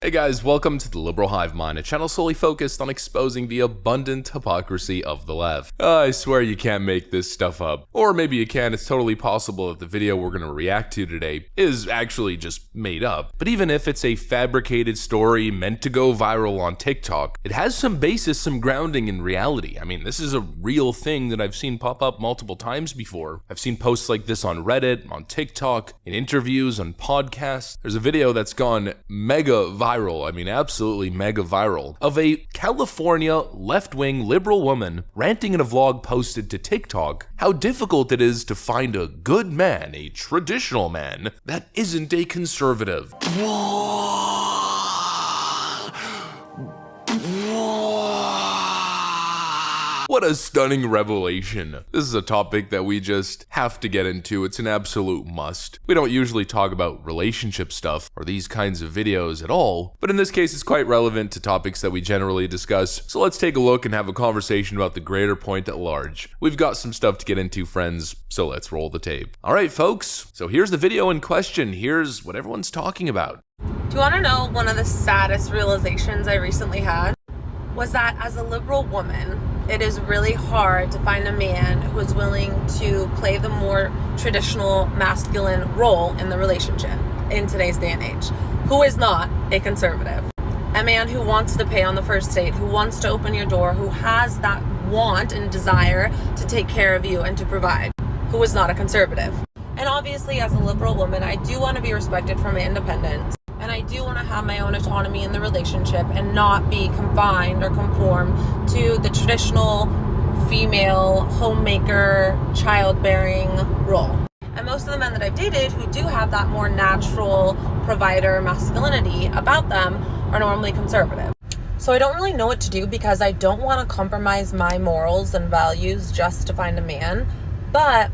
Hey guys, welcome to the Liberal Hive Mind, a channel solely focused on exposing the abundant hypocrisy of the left. I swear you can't make this stuff up. Or maybe you can, it's totally possible that the video we're going to react to today is actually just made up. But even if it's a fabricated story meant to go viral on TikTok, it has some basis, some grounding in reality. I mean, this is a real thing that I've seen pop up multiple times before. I've seen posts like this on Reddit, on TikTok, in interviews, on podcasts. There's a video that's gone mega viral, I mean absolutely mega viral, of a California left-wing liberal woman ranting in a vlog posted to TikTok how difficult it is to find a good man, a traditional man, that isn't a conservative. What a stunning revelation. This is a topic that we just have to get into. It's an absolute must. We don't usually talk about relationship stuff or these kinds of videos at all, but in this case it's quite relevant to topics that we generally discuss. So let's take a look and have a conversation about the greater point at large. We've got some stuff to get into, friends, so let's roll the tape. Alright folks, so here's the video in question. Here's what everyone's talking about. Do you want to know one of the saddest realizations I recently had? Was that as a liberal woman, it is really hard to find a man who is willing to play the more traditional masculine role in the relationship in today's day and age, who is not a conservative. A man who wants to pay on the first date, who wants to open your door, who has that want and desire to take care of you and to provide, who is not a conservative. And obviously as a liberal woman, I do want to be respected for my independence. And I do want to have my own autonomy in the relationship and not be confined or conform to the traditional female homemaker, childbearing role. And most of the men that I've dated who do have that more natural provider masculinity about them are normally conservative. So I don't really know what to do because I don't want to compromise my morals and values just to find a man. But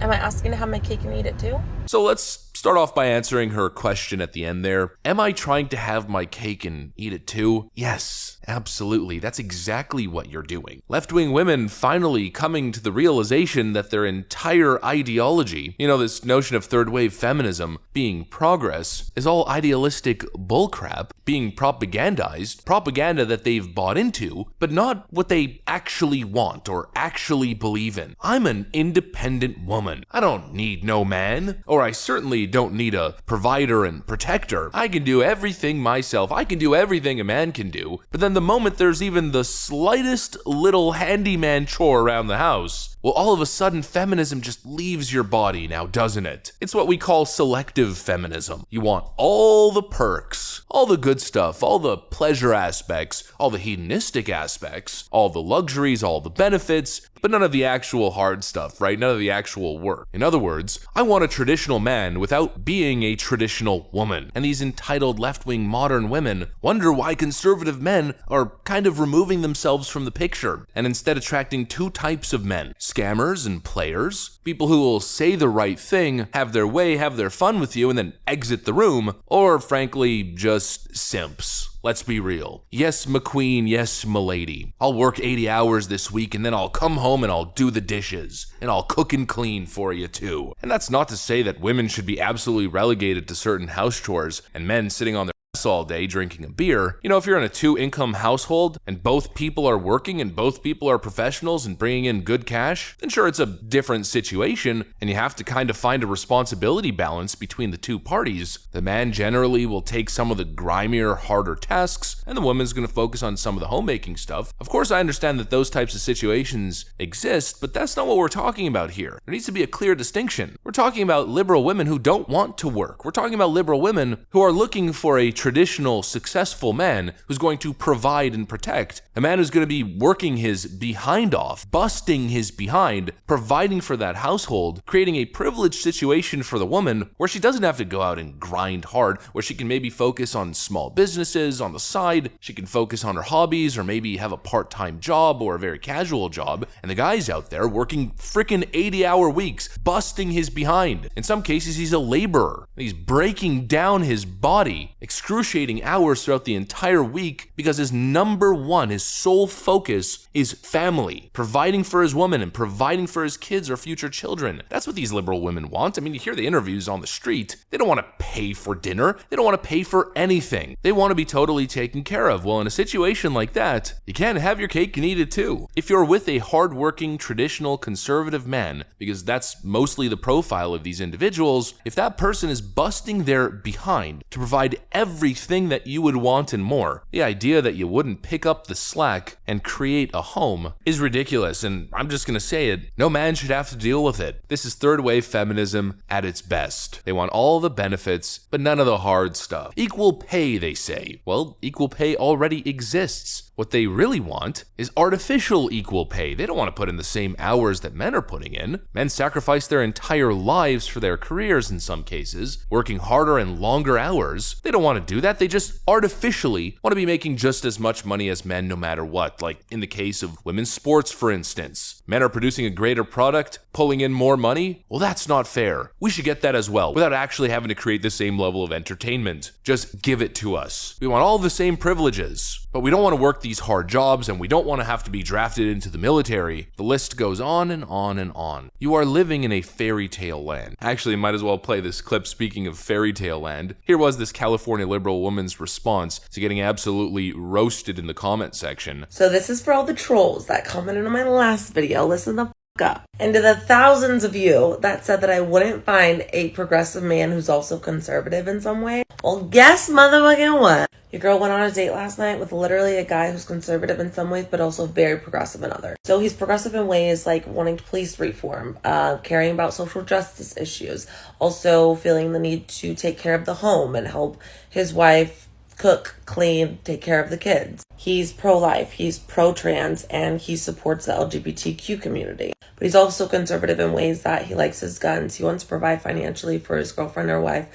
am I asking to have my cake and eat it too? So let's start off by answering her question at the end there. Am I trying to have my cake and eat it too? Yes, absolutely. That's exactly what you're doing. Left-wing women finally coming to the realization that their entire ideology, this notion of third-wave feminism being progress, is all idealistic bullcrap being propagandized, propaganda that they've bought into, but not what they actually want or actually believe in. I'm an independent woman. I don't need no man, or I certainly don't need a provider and protector. I can do everything myself. I can do everything a man can do. But then the moment there's even the slightest little handyman chore around the house, well, all of a sudden feminism just leaves your body now, doesn't it? It's what we call selective feminism. You want all the perks, all the good stuff, all the pleasure aspects, all the hedonistic aspects, all the luxuries, all the benefits, but none of the actual hard stuff, right? None of the actual work. In other words, I want a traditional man without being a traditional woman. And these entitled left-wing modern women wonder why conservative men are kind of removing themselves from the picture and instead attracting two types of men: scammers and players, people who will say the right thing, have their way, have their fun with you, and then exit the room, or frankly, just simps. Let's be real. Yes, McQueen, yes, m'lady. I'll work 80 hours this week and then I'll come home and I'll do the dishes. And I'll cook and clean for you too. And that's not to say that women should be absolutely relegated to certain house chores and men sitting on their all day drinking a beer. If you're in a two-income household and both people are working and both people are professionals and bringing in good cash, then sure, it's a different situation and you have to kind of find a responsibility balance between the two parties. The man generally will take some of the grimier, harder tasks and the woman's going to focus on some of the homemaking stuff. Of course, I understand that those types of situations exist, but that's not what we're talking about here. There needs to be a clear distinction. We're talking about liberal women who don't want to work. We're talking about liberal women who are looking for a traditional, successful man who's going to provide and protect. A man who's going to be working his behind off, busting his behind, providing for that household, creating a privileged situation for the woman where she doesn't have to go out and grind hard, where she can maybe focus on small businesses on the side, she can focus on her hobbies, or maybe have a part-time job or a very casual job, and the guy's out there working frickin' 80-hour weeks, busting his behind. In some cases, he's a laborer. He's breaking down his body, excruciating excruciating hours throughout the entire week because his number one, his sole focus is family, providing for his woman and providing for his kids or future children. That's what these liberal women want. I mean, you hear the interviews on the street. They don't want to pay for dinner. They don't want to pay for anything. They want to be totally taken care of. Well, in a situation like that, you can't have your cake and eat it too. If you're with a hardworking, traditional, conservative man, because that's mostly the profile of these individuals, if that person is busting their behind to provide everything that you would want and more, the idea that you wouldn't pick up the slack and create a home is ridiculous, and I'm just gonna say it, no man should have to deal with it. This is third wave feminism at its best. They want all the benefits, but none of the hard stuff. Equal pay, they say. Well, equal pay already exists. What they really want is artificial equal pay. They don't want to put in the same hours that men are putting in. Men sacrifice their entire lives for their careers in some cases, working harder and longer hours. They don't want to do that. They just artificially want to be making just as much money as men no matter what. Like in the case of women's sports, for instance. Men are producing a greater product, pulling in more money. Well, that's not fair. We should get that as well, without actually having to create the same level of entertainment. Just give it to us. We want all the same privileges, but we don't want to work these hard jobs, and we don't want to have to be drafted into the military. The list goes on and on and on. You are living in a fairy tale land. Actually, might as well play this clip speaking of fairy tale land. Here was this California liberal woman's response to getting absolutely roasted in the comment section. So this is for all the trolls that commented on my last video. Listen the f*** up. And to the thousands of you that said that I wouldn't find a progressive man who's also conservative in some way, well, guess motherfucking what? Your girl went on a date last night with literally a guy who's conservative in some ways, but also very progressive in others. So he's progressive in ways like wanting police reform, caring about social justice issues, also feeling the need to take care of the home and help his wife cook, clean, take care of the kids. He's pro-life, he's pro-trans, and he supports the LGBTQ community. But he's also conservative in ways that he likes his guns. He wants to provide financially for his girlfriend or wife.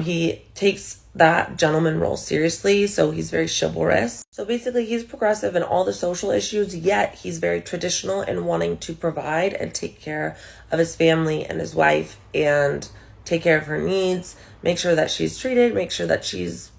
He takes that gentleman role seriously, so he's very chivalrous. So basically, he's progressive in all the social issues, yet he's very traditional in wanting to provide and take care of his family and his wife and take care of her needs, make sure that she's treated, make sure that she's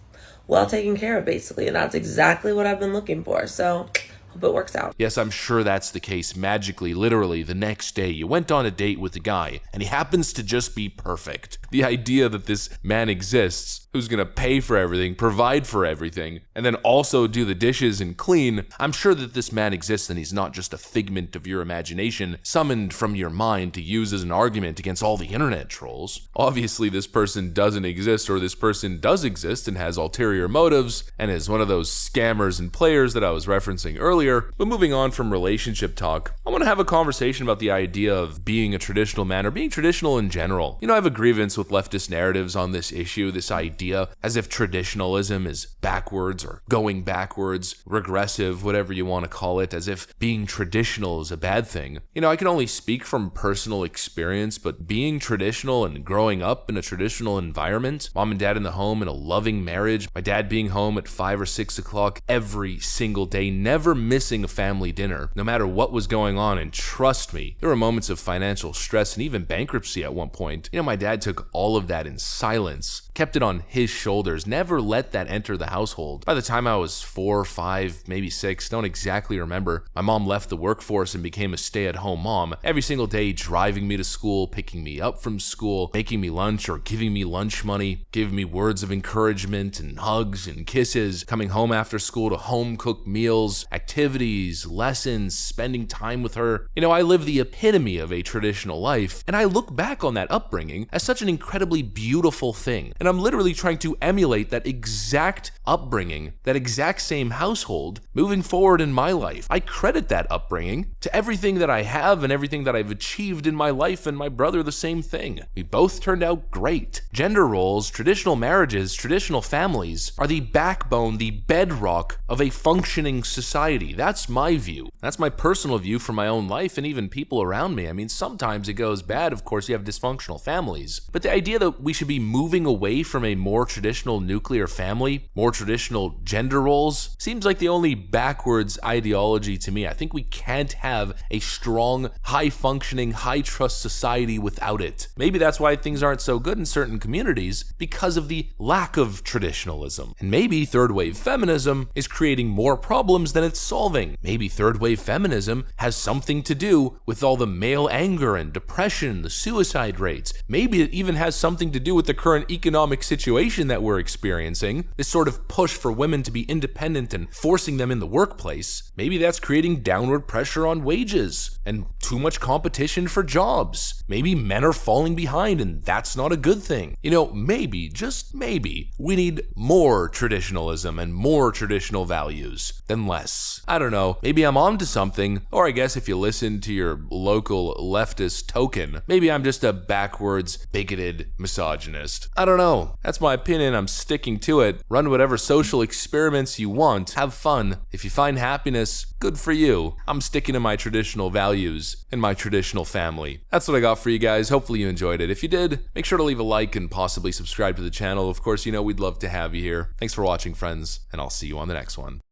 well taken care of, basically. And that's exactly what I've been looking for. So hope it works out. Yes, I'm sure that's the case. Magically, literally, the next day, you went on a date with a guy, and he happens to just be perfect. The idea that this man exists, who's gonna pay for everything, provide for everything, and then also do the dishes and clean, I'm sure that this man exists and he's not just a figment of your imagination, summoned from your mind to use as an argument against all the internet trolls. Obviously, this person doesn't exist, or this person does exist and has ulterior motives, and is one of those scammers and players that I was referencing earlier. But moving on from relationship talk, I want to have a conversation about the idea of being a traditional man, or being traditional in general. You know, I have a grievance with leftist narratives on this issue, this idea as if traditionalism is backwards or going backwards, regressive, whatever you want to call it, as if being traditional is a bad thing. You know, I can only speak from personal experience, but being traditional and growing up in a traditional environment, mom and dad in the home in a loving marriage, my dad being home at 5 or 6 o'clock every single day, never missing a family dinner, no matter what was going on. And trust me, there were moments of financial stress and even bankruptcy at one point. You know, my dad took all of that in silence, kept it on his shoulders, never let that enter the household. By the time I was 4, 5, maybe 6, don't exactly remember, my mom left the workforce and became a stay-at-home mom, every single day driving me to school, picking me up from school, making me lunch or giving me lunch money, giving me words of encouragement and hugs and kisses, coming home after school to home-cooked meals, activities, lessons, spending time with her. You know, I live the epitome of a traditional life, and I look back on that upbringing as such an incredibly beautiful thing. And I'm literally trying to emulate that exact upbringing, that exact same household, moving forward in my life. I credit that upbringing to everything that I have and everything that I've achieved in my life, and my brother the same thing. We both turned out great. Gender roles, traditional marriages, traditional families are the backbone, the bedrock of a functioning society. That's my view. That's my personal view for my own life and even people around me. I mean, sometimes it goes bad. Of course, you have dysfunctional families. But the idea that we should be moving away away from a more traditional nuclear family, more traditional gender roles, seems like the only backwards ideology to me. I think we can't have a strong, high-functioning, high-trust society without it. Maybe that's why things aren't so good in certain communities, because of the lack of traditionalism. And maybe third-wave feminism is creating more problems than it's solving. Maybe third-wave feminism has something to do with all the male anger and depression, the suicide rates. Maybe it even has something to do with the current economic situation that we're experiencing, this sort of push for women to be independent and forcing them in the workplace. Maybe that's creating downward pressure on wages and too much competition for jobs. Maybe men are falling behind and that's not a good thing. You know, maybe, just maybe, we need more traditionalism and more traditional values than less. I don't know, maybe I'm onto something, or I guess if you listen to your local leftist token, maybe I'm just a backwards, bigoted misogynist. I don't know. That's my opinion. I'm sticking to it. Run whatever social experiments you want. Have fun. If you find happiness, good for you. I'm sticking to my traditional values and my traditional family. That's what I got for you guys. Hopefully you enjoyed it. If you did, make sure to leave a like and possibly subscribe to the channel. Of course, you know we'd love to have you here. Thanks for watching, friends, and I'll see you on the next one.